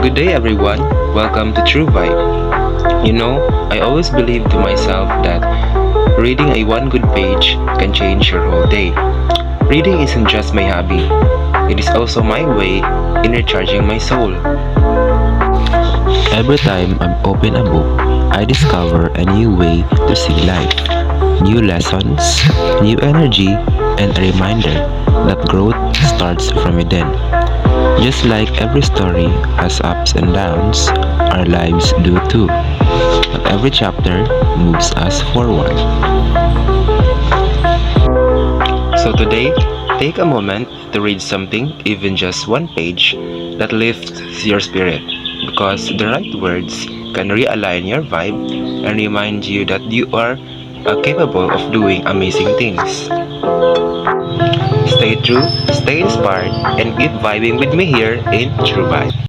Good day, everyone. Welcome to True Vibe. I always believe to myself that reading a one good page can change your whole day. Reading isn't just my hobby, it is also my way in recharging my soul. Every time I open a book, I discover a new way to see life, new lessons, new energy, and a reminder that growth starts from within. Just like every story has ups and downs, our lives do too. But every chapter moves us forward. So today, take a moment to read something, even just one page, that lifts your spirit. Because the right words can realign your vibe and remind you that you are capable of doing amazing things. Stay true, stay inspired, and keep vibing with me here in True Vibe.